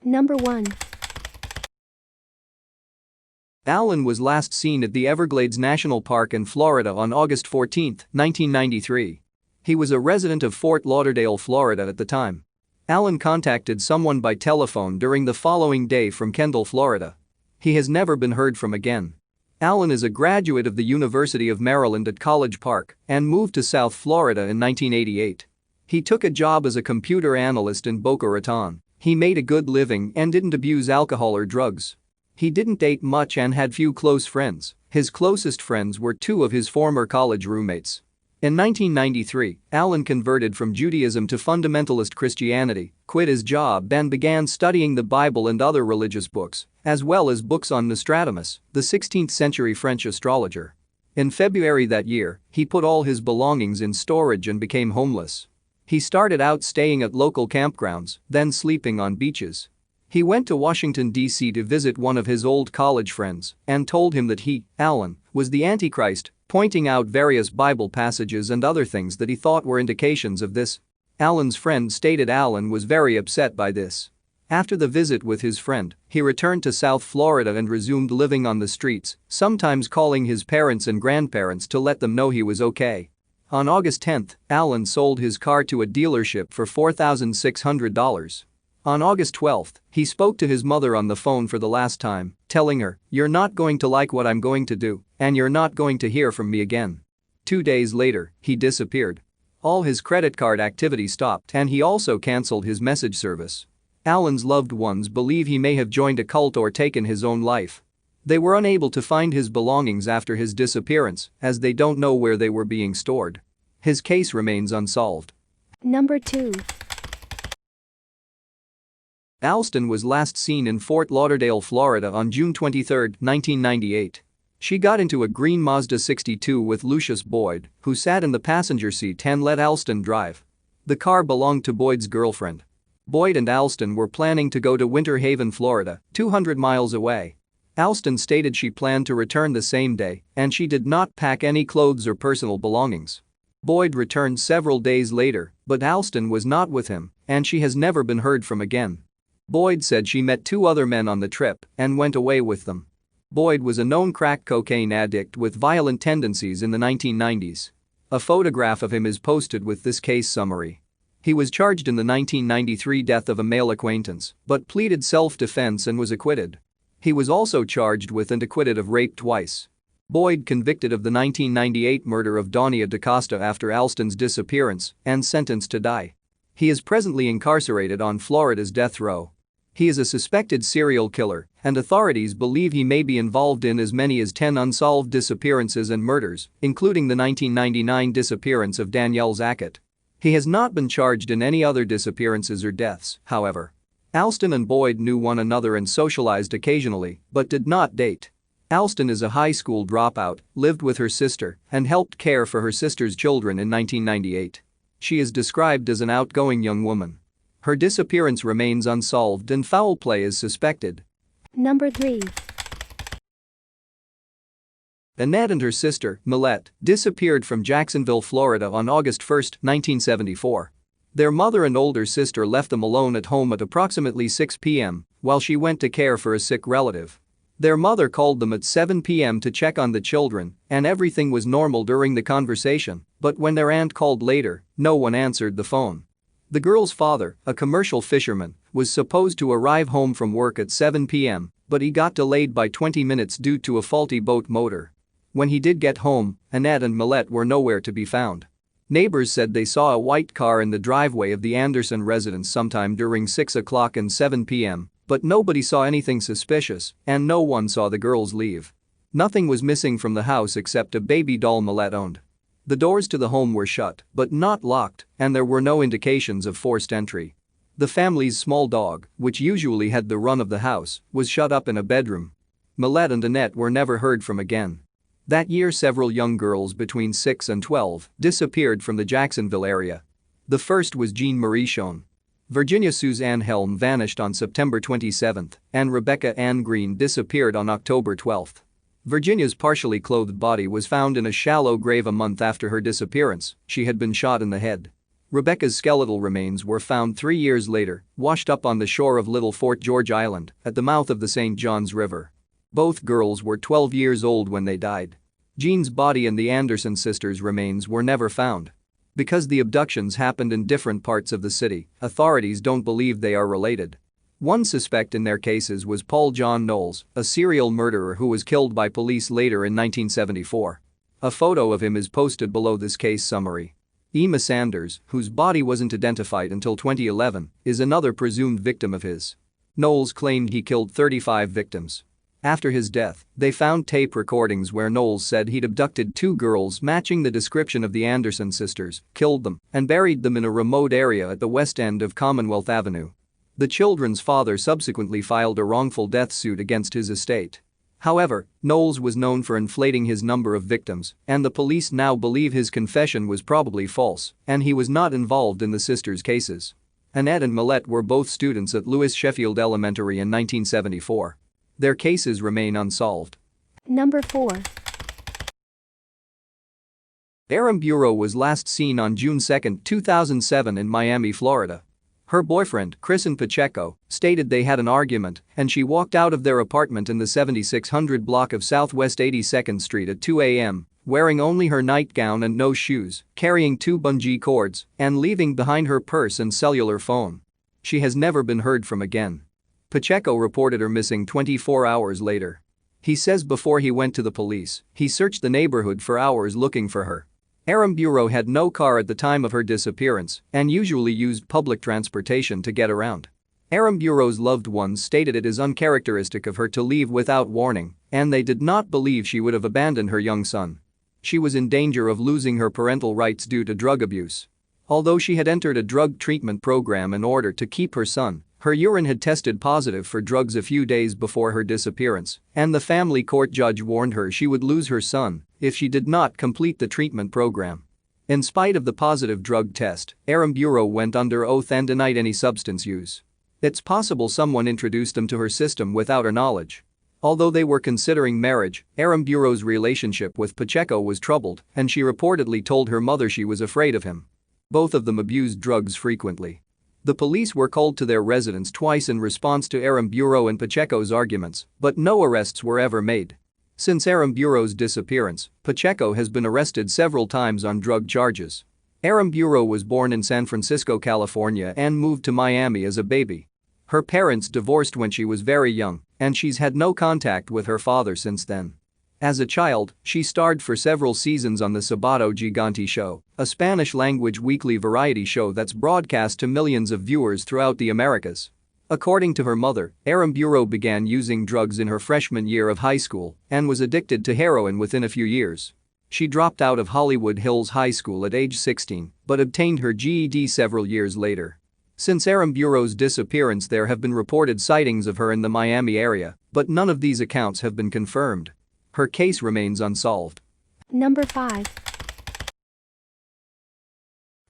Number 1. Allen was last seen at the Everglades National Park in Florida on August 14, 1993. He was a resident of Fort Lauderdale, Florida at the time. Allen contacted someone by telephone during the following day from Kendall, Florida. He has never been heard from again. Allen is a graduate of the University of Maryland at College Park and moved to South Florida in 1988. He took a job as a computer analyst in Boca Raton. He made a good living and didn't abuse alcohol or drugs. He didn't date much and had few close friends. His closest friends were two of his former college roommates. In 1993, Allen converted from Judaism to fundamentalist Christianity, quit his job and began studying the Bible and other religious books, as well as books on Nostradamus, the 16th-century French astrologer. In February that year, he put all his belongings in storage and became homeless. He started out staying at local campgrounds, then sleeping on beaches. He went to Washington, D.C. to visit one of his old college friends and told him that he, Allen, was the Antichrist, pointing out various Bible passages and other things that he thought were indications of this. Allen's friend stated Allen was very upset by this. After the visit with his friend, he returned to South Florida and resumed living on the streets, sometimes calling his parents and grandparents to let them know he was okay. On August 10, Allen sold his car to a dealership for $4,600. On August 12, he spoke to his mother on the phone for the last time, telling her, "You're not going to like what I'm going to do, and you're not going to hear from me again." 2 days later, he disappeared. All his credit card activity stopped and he also canceled his message service. Allen's loved ones believe he may have joined a cult or taken his own life. They were unable to find his belongings after his disappearance, as they don't know where they were being stored. His case remains unsolved. Number 2. Alston was last seen in Fort Lauderdale, Florida on June 23, 1998. She got into a green Mazda 62 with Lucius Boyd, who sat in the passenger seat and let Alston drive. The car belonged to Boyd's girlfriend. Boyd and Alston were planning to go to Winter Haven, Florida, 200 miles away. Alston stated she planned to return the same day and she did not pack any clothes or personal belongings. Boyd returned several days later, but Alston was not with him and she has never been heard from again. Boyd said she met 2 other men on the trip and went away with them. Boyd was a known crack cocaine addict with violent tendencies in the 1990s. A photograph of him is posted with this case summary. He was charged in the 1993 death of a male acquaintance, but pleaded self-defense and was acquitted. He was also charged with and acquitted of rape twice. Boyd convicted of the 1998 murder of Donia DaCosta after Alston's disappearance and sentenced to die. He is presently incarcerated on Florida's death row. He is a suspected serial killer, and authorities believe he may be involved in as many as 10 unsolved disappearances and murders, including the 1999 disappearance of Danielle Zackett. He has not been charged in any other disappearances or deaths, however. Alston and Boyd knew one another and socialized occasionally, but did not date. Alston is a high school dropout, lived with her sister, and helped care for her sister's children in 1998. She is described as an outgoing young woman. Her disappearance remains unsolved and foul play is suspected. Number 3. Annette and her sister, Millet, disappeared from Jacksonville, Florida on August 1, 1974. Their mother and older sister left them alone at home at approximately 6 p.m. while she went to care for a sick relative. Their mother called them at 7 p.m. to check on the children, and everything was normal during the conversation, but when their aunt called later, no one answered the phone. The girl's father, a commercial fisherman, was supposed to arrive home from work at 7 p.m., but he got delayed by 20 minutes due to a faulty boat motor. When he did get home, Annette and Millet were nowhere to be found. Neighbors said they saw a white car in the driveway of the Anderson residence sometime during 6 o'clock and 7 p.m., but nobody saw anything suspicious, and no one saw the girls leave. Nothing was missing from the house except a baby doll Millet owned. The doors to the home were shut, but not locked, and there were no indications of forced entry. The family's small dog, which usually had the run of the house, was shut up in a bedroom. Millet and Annette were never heard from again. That year, several young girls between 6 and 12 disappeared from the Jacksonville area. The first was Jean Marie Schoen. Virginia Suzanne Helm vanished on September 27, and Rebecca Ann Green disappeared on October 12. Virginia's partially clothed body was found in a shallow grave a month after her disappearance. She had been shot in the head. Rebecca's skeletal remains were found 3 years later, washed up on the shore of Little Fort George Island at the mouth of the St. Johns River. Both girls were 12 years old when they died. Jean's body and the Anderson sisters' remains were never found. Because the abductions happened in different parts of the city, authorities don't believe they are related. One suspect in their cases was Paul John Knowles, a serial murderer who was killed by police later in 1974. A photo of him is posted below this case summary. Emma Sanders, whose body wasn't identified until 2011, is another presumed victim of his. Knowles claimed he killed 35 victims. After his death, they found tape recordings where Knowles said he'd abducted 2 girls matching the description of the Anderson sisters, killed them, and buried them in a remote area at the west end of Commonwealth Avenue. The children's father subsequently filed a wrongful death suit against his estate. However, Knowles was known for inflating his number of victims, and the police now believe his confession was probably false, and he was not involved in the sisters' cases. Annette and Millet were both students at Lewis Sheffield Elementary in 1974. Their cases remain unsolved. Number 4. Erin Bureau was last seen on June 2, 2007 in Miami, Florida. Her boyfriend, Chrisen Pacheco, stated they had an argument and she walked out of their apartment in the 7600 block of Southwest 82nd Street at 2 a.m., wearing only her nightgown and no shoes, carrying 2 bungee cords, and leaving behind her purse and cellular phone. She has never been heard from again. Pacheco reported her missing 24 hours later. He says before he went to the police, he searched the neighborhood for hours looking for her. Erin Bureau had no car at the time of her disappearance and usually used public transportation to get around. Erin Bureau's loved ones stated it is uncharacteristic of her to leave without warning, and they did not believe she would have abandoned her young son. She was in danger of losing her parental rights due to drug abuse. Although she had entered a drug treatment program in order to keep her son, her urine had tested positive for drugs a few days before her disappearance, and the family court judge warned her she would lose her son if she did not complete the treatment program. In spite of the positive drug test, Erin Bureau went under oath and denied any substance use. It's possible someone introduced them to her system without her knowledge. Although they were considering marriage, Erin Bureau's relationship with Pacheco was troubled, and she reportedly told her mother she was afraid of him. Both of them abused drugs frequently. The police were called to their residence twice in response to Erin Bureau and Pacheco's arguments, but no arrests were ever made. Since Erin Bureau's disappearance, Pacheco has been arrested several times on drug charges. Erin Bureau was born in San Francisco, California and moved to Miami as a baby. Her parents divorced when she was very young, and she's had no contact with her father since then. As a child, she starred for several seasons on the Sábado Gigante show, a Spanish-language weekly variety show that's broadcast to millions of viewers throughout the Americas. According to her mother, Erin Bureau began using drugs in her freshman year of high school and was addicted to heroin within a few years. She dropped out of Hollywood Hills High School at age 16 but obtained her GED several years later. Since Erin Bureau's disappearance, there have been reported sightings of her in the Miami area, but none of these accounts have been confirmed. Her case remains unsolved. Number 5.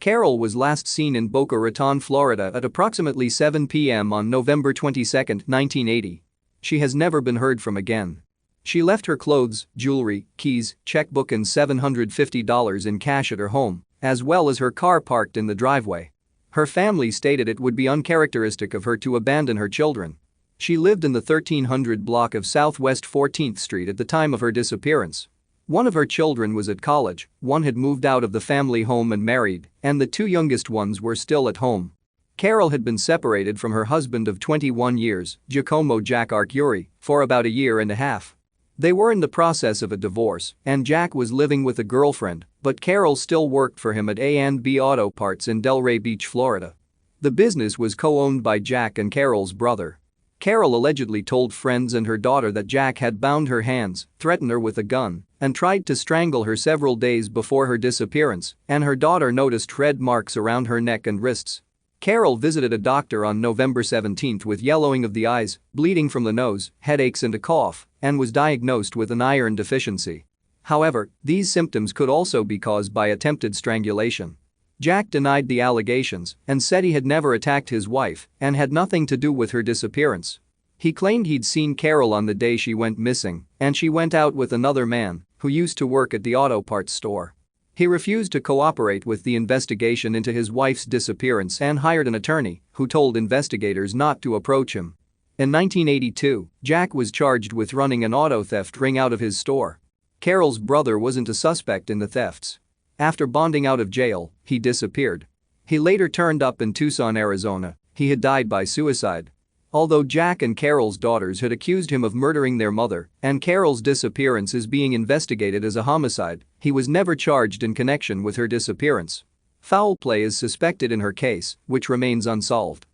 Carol was last seen in Boca Raton, Florida at approximately 7 p.m. on November 22, 1980. She has never been heard from again. She left her clothes, jewelry, keys, checkbook and $750 in cash at her home, as well as her car parked in the driveway. Her family stated it would be uncharacteristic of her to abandon her children. She lived in the 1300 block of Southwest 14th Street at the time of her disappearance. One of her children was at college, one had moved out of the family home and married, and the 2 youngest ones were still at home. Carol had been separated from her husband of 21 years, Giacomo Jack Arcury, for about a year and a half. They were in the process of a divorce, and Jack was living with a girlfriend, but Carol still worked for him at A&B Auto Parts in Delray Beach, Florida. The business was co-owned by Jack and Carol's brother. Carol allegedly told friends and her daughter that Jack had bound her hands, threatened her with a gun, and tried to strangle her several days before her disappearance, and her daughter noticed red marks around her neck and wrists. Carol visited a doctor on November 17 with yellowing of the eyes, bleeding from the nose, headaches and a cough, and was diagnosed with an iron deficiency. However, these symptoms could also be caused by attempted strangulation. Jack denied the allegations and said he had never attacked his wife and had nothing to do with her disappearance. He claimed he'd seen Carol on the day she went missing and she went out with another man who used to work at the auto parts store. He refused to cooperate with the investigation into his wife's disappearance and hired an attorney who told investigators not to approach him. In 1982, Jack was charged with running an auto theft ring out of his store. Carol's brother wasn't a suspect in the thefts. After bonding out of jail, he disappeared. He later turned up in Tucson, Arizona. He had died by suicide. Although Jack and Carol's daughters had accused him of murdering their mother, and Carol's disappearance is being investigated as a homicide, he was never charged in connection with her disappearance. Foul play is suspected in her case, which remains unsolved.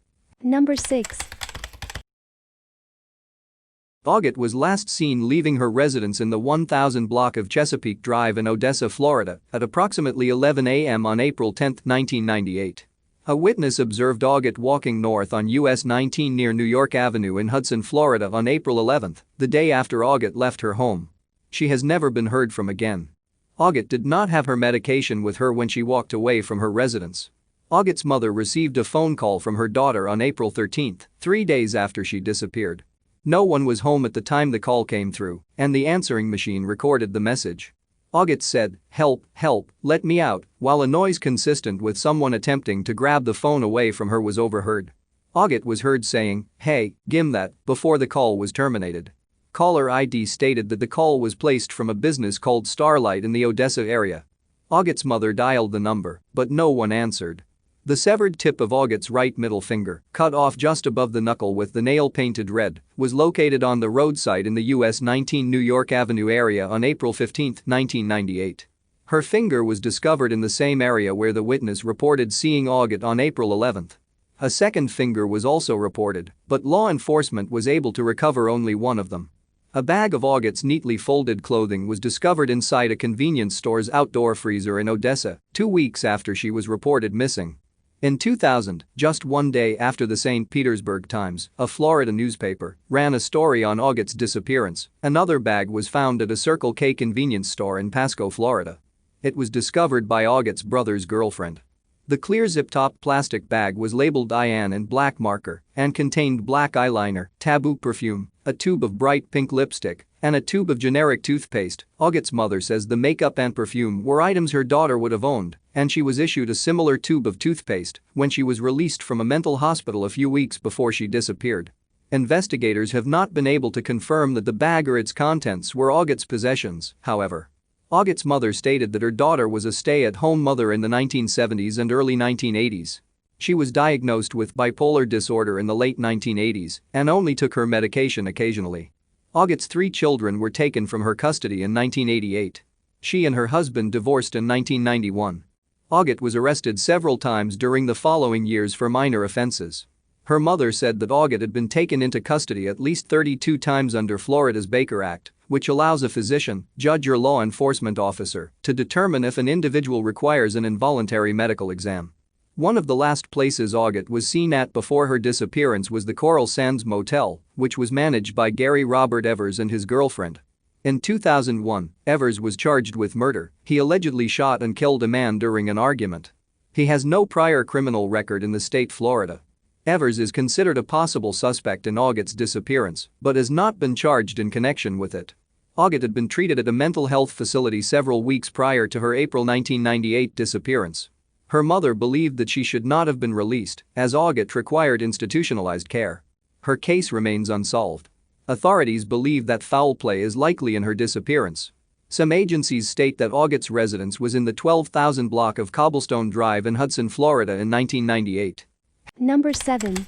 Number 6. Auguste was last seen leaving her residence in the 1000 block of Chesapeake Drive in Odessa, Florida, at approximately 11 a.m. on April 10, 1998. A witness observed Auguste walking north on US 19 near New York Avenue in Hudson, Florida on April 11, the day after Auguste left her home. She has never been heard from again. Auguste did not have her medication with her when she walked away from her residence. Auguste's mother received a phone call from her daughter on April 13, 3 days after she disappeared. No one was home at the time the call came through, and the answering machine recorded the message. Auguste said, "Help, help, let me out," while a noise consistent with someone attempting to grab the phone away from her was overheard. Auguste was heard saying, "Hey, gimme that," before the call was terminated. Caller ID stated that the call was placed from a business called Starlight in the Odessa area. Auguste's mother dialed the number, but no one answered. The severed tip of Auguste's right middle finger, cut off just above the knuckle with the nail painted red, was located on the roadside in the US 19 New York Avenue area on April 15, 1998. Her finger was discovered in the same area where the witness reported seeing Auguste on April 11. A second finger was also reported, but law enforcement was able to recover only one of them. A bag of Auguste's neatly folded clothing was discovered inside a convenience store's outdoor freezer in Odessa 2 weeks after she was reported missing. In 2000, just one day after the St. Petersburg Times, a Florida newspaper, ran a story on Auguste's disappearance, another bag was found at a Circle K convenience store in Pasco, Florida. It was discovered by Auguste's brother's girlfriend. The clear zip-top plastic bag was labeled Diane in black marker and contained black eyeliner, Taboo perfume, a tube of bright pink lipstick, and a tube of generic toothpaste. Auguste's mother says the makeup and perfume were items her daughter would have owned, and she was issued a similar tube of toothpaste when she was released from a mental hospital a few weeks before she disappeared. Investigators have not been able to confirm that the bag or its contents were Auguste's possessions, however. Auguste's mother stated that her daughter was a stay-at-home mother in the 1970s and early 1980s. She was diagnosed with bipolar disorder in the late 1980s and only took her medication occasionally. Auguste's 3 children were taken from her custody in 1988. She and her husband divorced in 1991. Auguste was arrested several times during the following years for minor offenses. Her mother said that Auguste had been taken into custody at least 32 times under Florida's Baker Act, which allows a physician, judge or law enforcement officer to determine if an individual requires an involuntary medical exam. One of the last places Auguste was seen at before her disappearance was the Coral Sands Motel, which was managed by Gary Robert Evers and his girlfriend. In 2001, Evers was charged with murder. He allegedly shot and killed a man during an argument. He has no prior criminal record in the state Florida. Evers is considered a possible suspect in Auguste's disappearance, but has not been charged in connection with it. Auguste had been treated at a mental health facility several weeks prior to her April 1998 disappearance. Her mother believed that she should not have been released, as Auguste required institutionalized care. Her case remains unsolved. Authorities believe that foul play is likely in her disappearance. Some agencies state that Auguste's residence was in the 12,000 block of Cobblestone Drive in Hudson, Florida in 1998. Number 7.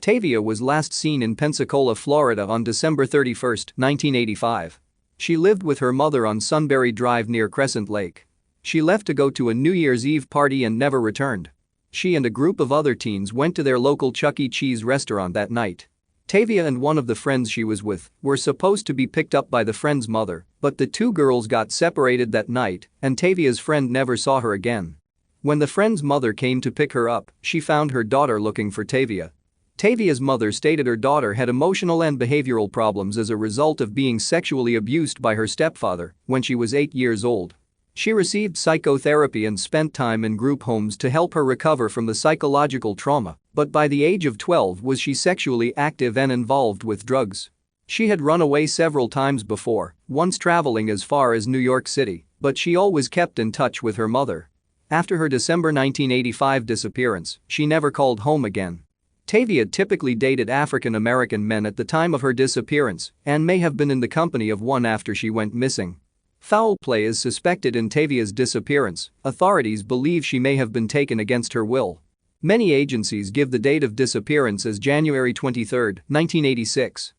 Tavia was last seen in Pensacola, Florida on December 31, 1985. She lived with her mother on Sunbury Drive near Crescent Lake. She left to go to a New Year's Eve party and never returned. She and a group of other teens went to their local Chuck E. Cheese restaurant that night. Tavia and one of the friends she was with were supposed to be picked up by the friend's mother, but the two girls got separated that night and Tavia's friend never saw her again. When the friend's mother came to pick her up, she found her daughter looking for Tavia. Tavia's mother stated her daughter had emotional and behavioral problems as a result of being sexually abused by her stepfather when she was 8 years old. She received psychotherapy and spent time in group homes to help her recover from the psychological trauma, but by the age of 12 was she sexually active and involved with drugs. She had run away several times before, once traveling as far as New York City, but she always kept in touch with her mother. After her December 1985 disappearance, she never called home again. Tavia typically dated African American men at the time of her disappearance and may have been in the company of one after she went missing. Foul play is suspected in Tavia's disappearance. Authorities believe she may have been taken against her will. Many agencies give the date of disappearance as January 23, 1986.